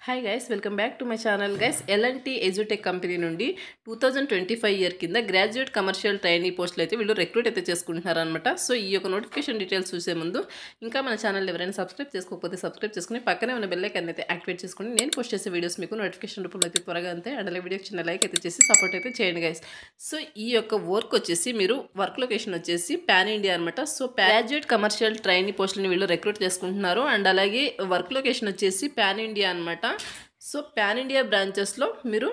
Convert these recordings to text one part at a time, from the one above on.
Hi guys, welcome back to my channel guys. LNT ఎజ్యుటెక్ company నుండి 2025 year కింద graduate commercial trainee పోస్టులు అయితే వీళ్ళు రిక్రూట్ అయితే చేసుకుంటున్నారు అనమాట. సో ఈ యొక్క నోటిఫికేషన్ డీటెయిల్స్ చూసే ముందు ఇంకా మన ఛానల్ ఎవరైనా సబ్స్క్రైబ్ చేసుకోకపోతే సబ్స్క్రైబ్ చేసుకుని పక్కనే ఉన్న బెల్ ఐకాన్ అయితే యాక్టివేట్ చేసుకుని నేను పోస్ట్ చేసే వీడియోస్ మీకు నోటిఫికేషన్ రూపంలో అయితే త్వరగా అంతే అండ్ అలాగే వీడియోకి చిన్న లైక్ అయితే చేసి సపోర్ట్ అయితే చేయండి గైస్. సో ఈ యొక్క వర్క్ వచ్చేసి మీరు వర్క్ లొకేషన్ వచ్చేసి పాన్ ఇండియా అనమాట. సో గ్రాడ్యుయేట్ కమర్షియల్ ట్రైనీ పోస్టులను వీళ్ళు రిక్రూట్ చేసుకుంటున్నారు అండ్ అలాగే వర్క్ లొకేషన్ వచ్చేసి పాన్ ఇండియా అనమాట. సో పాన్ ఇండియా బ్రాంచెస్లో మీరు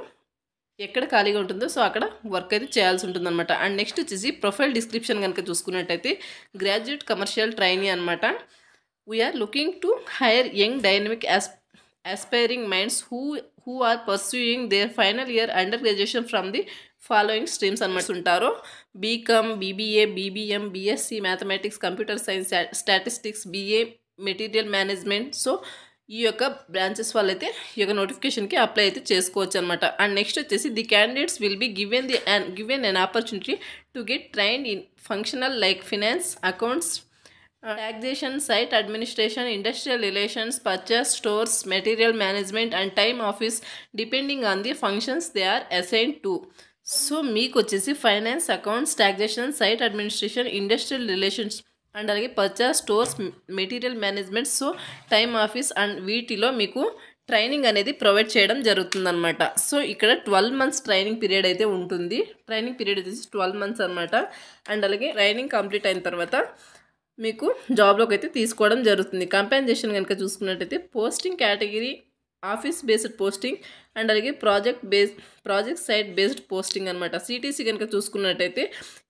ఎక్కడ ఖాళీగా ఉంటుందో సో అక్కడ వర్క్ అయితే చేయాల్సి ఉంటుంది అనమాట. అండ్ నెక్స్ట్ వచ్చేసి ప్రొఫైల్ డిస్క్రిప్షన్ కనుక చూసుకున్నట్టయితే గ్రాడ్యుయేట్ కమర్షియల్ ట్రైనీ అనమాట. We are looking to hire young dynamic aspiring minds who are pursuing their final year undergraduation from the following streams అనమాట ఉంటారు. BCom, BBA, BBM, BSc mathematics, computer science, statistics, BA material management. So ఈ యొక్క branches వాళ్ళైతే ఈ యొక్క నోటిఫికేషన్కి apply అయితే చేసుకోవచ్చు అనమాట. అండ్ నెక్స్ట్ వచ్చేసి the candidates will be given an opportunity to get trained in functional like finance, accounts, taxation, site administration, industrial relations, purchase, stores, material management and time office depending on the functions they are assigned to. So మీకు వచ్చేసి finance, accounts, taxation, site administration, industrial relations and అలాగే purchase, stores, material management, so time office and వీటిలో మీకు training అనేది provide చేయడం జరుగుతుందన్నమాట. So ఇక్కడ 12 months training period అయితే ఉంటుంది. ట్రైనింగ్ పీరియడ్ వచ్చేసి 12 months అనమాట. అండ్ అలాగే ట్రైనింగ్ కంప్లీట్ అయిన తర్వాత మీకు జాబ్లోకి అయితే తీసుకోవడం జరుగుతుంది. కంపెన్సేషన్ కనుక చూసుకున్నట్టయితే posting category office based posting and అలాగే ప్రాజెక్ట్ సైట్ బేస్డ్ పోస్టింగ్ అనమాట. సిటీసీ కనుక చూసుకున్నట్టయితే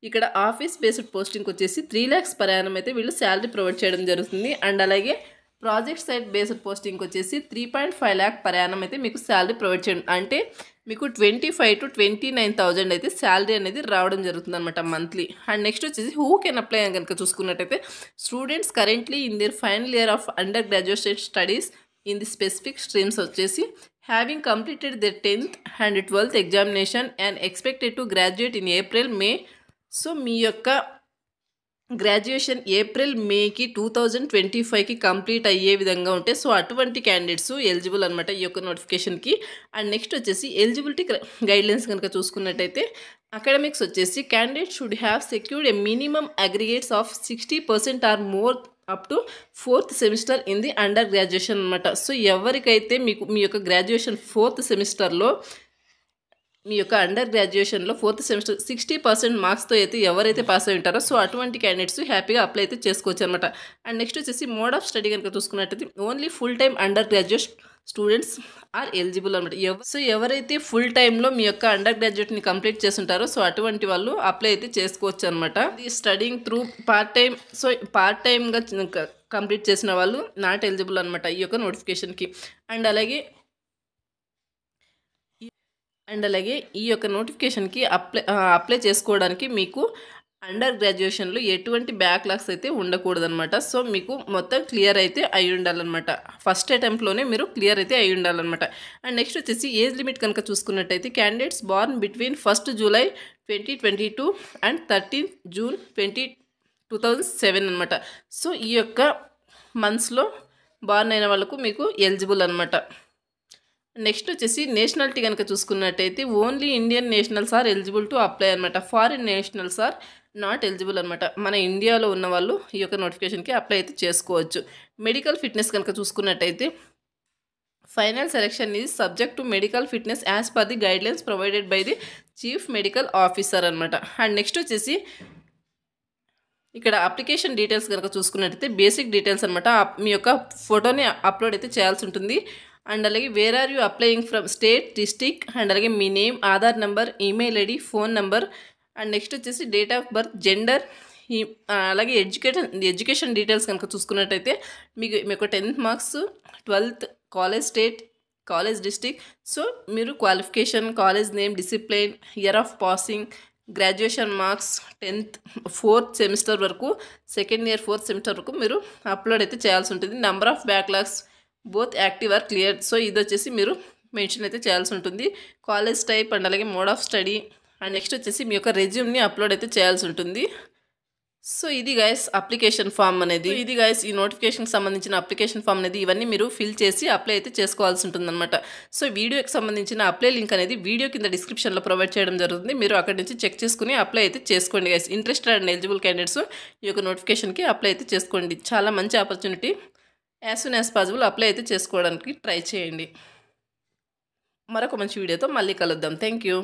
ఇక్కడ ఆఫీస్ బేస్డ్ పోస్టింగ్ వచ్చేసి 3 lakhs per annum అయితే వీళ్ళు శాలరీ ప్రొవైడ్ చేయడం జరుగుతుంది. అండ్ అలాగే ప్రాజెక్ట్ సైట్ బేస్డ్ పోస్టింగ్ వచ్చేసి 3.5 lakh per annum అయితే మీకు శాలరీ ప్రొవైడ్ చేయడం, అంటే మీకు 25,000 to 29,000 అయితే శాలరీ అనేది రావడం జరుగుతుంది అనమాట మంత్లీ. అండ్ నెక్స్ట్ వచ్చేసి హూ కెన్ అప్లై అని కనుక చూసుకున్నట్టయితే students currently in their final year of undergraduate studies in the specific streams వచ్చేసి having completed the 10th and 12th examination and expected to graduate in April May. So మీ యొక్క graduation April మేకి 2025కి complete అయ్యే విధంగా ఉంటే so అటువంటి candidates eligible అనమాట ఈ యొక్క నోటిఫికేషన్కి. అండ్ నెక్స్ట్ వచ్చేసి ఎలిజిబిలిటీ గైడ్లైన్స్ కనుక చూసుకున్నట్టయితే అకాడమిక్స్ వచ్చేసి candidate should have secured a minimum aggregates of 60% or more up to 4th semester in the under graduation అనమాట. సో ఎవరికైతే మీ యొక్క గ్రాడ్యుయేషన్ 4th సెమిస్టర్లో మీ యొక్క అండర్ గ్రాడ్యుయేషన్లో 4th semester 60% మార్క్స్తో అయితే ఎవరైతే పాస్ అయి ఉంటారో సో అటువంటి క్యాండిడేట్స్ హ్యాపీగా అప్లై అయితే చేసుకోవచ్చు అనమాట. అండ్ నెక్స్ట్ వచ్చేసి మోడ్ ఆఫ్ స్టడీ కనుక చూసుకున్నట్టయితే only full time undergraduate students are eligible అనమాట. సో ఎవరైతే ఫుల్ టైంలో మీ యొక్క అండర్ గ్రాడ్యుయేట్ని కంప్లీట్ చేస్తుంటారో సో అటువంటి వాళ్ళు అప్లై అయితే చేసుకోవచ్చు అనమాట. ఇది studying through part time, so part టైమ్గా కంప్లీట్ చేసిన వాళ్ళు నాట్ ఎలిజిబుల్ అనమాట ఈ యొక్క నోటిఫికేషన్కి. అండ్ అలాగే ఈ యొక్క నోటిఫికేషన్కి అప్లై చేసుకోవడానికి మీకు అండర్ గ్రాడ్యుయేషన్లో ఎటువంటి బ్యాక్లాగ్స్ అయితే ఉండకూడదు అనమాట. సో మీకు మొత్తం క్లియర్ అయితే అయి ఉండాలన్నమాట. ఫస్ట్ అటెంప్ట్లోనే మీరు క్లియర్ అయితే అయి ఉండాలన్నమాట. అండ్ నెక్స్ట్ వచ్చేసి ఏజ్ లిమిట్ కనుక చూసుకున్నట్టయితే candidates born between 1st July 2022 and 13th June 2007 అనమాట. సో ఈ యొక్క మంత్స్లో బార్న్ అయిన వాళ్ళకు మీకు ఎలిజిబుల్ అనమాట. నెక్స్ట్ వచ్చేసి నేషనాలిటీ కనుక చూసుకున్నట్టయితే only Indian nationals are eligible to apply అనమాట. Foreign nationals are not eligible అనమాట. మన ఇండియాలో ఉన్న వాళ్ళు ఈ యొక్క నోటిఫికేషన్కి అప్లై అయితే చేసుకోవచ్చు. మెడికల్ ఫిట్నెస్ కనుక చూసుకున్నట్టయితే final selection is subject to medical fitness as per the guidelines provided by the chief medical officer అనమాట. అండ్ నెక్స్ట్ వచ్చేసి ఇక్కడ అప్లికేషన్ డీటెయిల్స్ కనుక చూసుకున్నట్టయితే బేసిక్ డీటెయిల్స్ అనమాట. మీ యొక్క ఫోటోని అప్లోడ్ అయితే చేయాల్సి ఉంటుంది. అండ్ అలాగే where are you applying from state, district and అలాగే మీ name, Aadhaar number, email ID, phone number and next వచ్చేసి డేట్ ఆఫ్ బర్త్, జెండర్, అలాగే ఎడ్యుకేషన్ డీటెయిల్స్ కనుక చూసుకున్నట్టయితే మీకు 10th marks, 12th college state, college district, so మీరు qualification, college name, discipline, year of passing, graduation marks, 10th 4th semester వరకు, second year 4th semester వరకు మీరు upload అయితే చేయాల్సి ఉంటుంది. Number of backlogs both active or clear, so ఇది వచ్చేసి మీరు మెన్షన్ అయితే చేయాల్సి ఉంటుంది. కాలేజ్ టైప్ అండ్ అలాగే mode of study and next వచ్చేసి మీ యొక్క రెజ్యూమ్ని అప్లోడ్ అయితే చేయాల్సి ఉంటుంది. సో ఇది గైస్ అప్లికేషన్ ఫామ్ అనేది. ఇది గైస్ ఈ నోటిఫికేషన్కి సంబంధించిన అప్లికేషన్ ఫామ్ అనేది. ఇవన్నీ మీరు ఫిల్ చేసి అప్లై అయితే చేసుకోవాల్సి ఉంటుందన్నమాట. సో వీడియోకి సంబంధించిన అప్లై లింక్ అనేది వీడియో కింద డిస్క్రిప్షన్లో ప్రొవైడ్ చేయడం జరుగుతుంది. మీరు అక్కడి నుంచి చెక్ చేసుకుని అప్లై అయితే చేసుకోండి guys. Interested and eligible candidates ఈ యొక్క నోటిఫికేషన్కి అప్లై అయితే చేసుకోండి. చాలా మంచి opportunity. As soon as possible apply అయితే చేసుకోవడానికి ట్రై చేయండి. మరొక మంచి వీడియోతో మళ్ళీ కలుద్దాం. Thank you.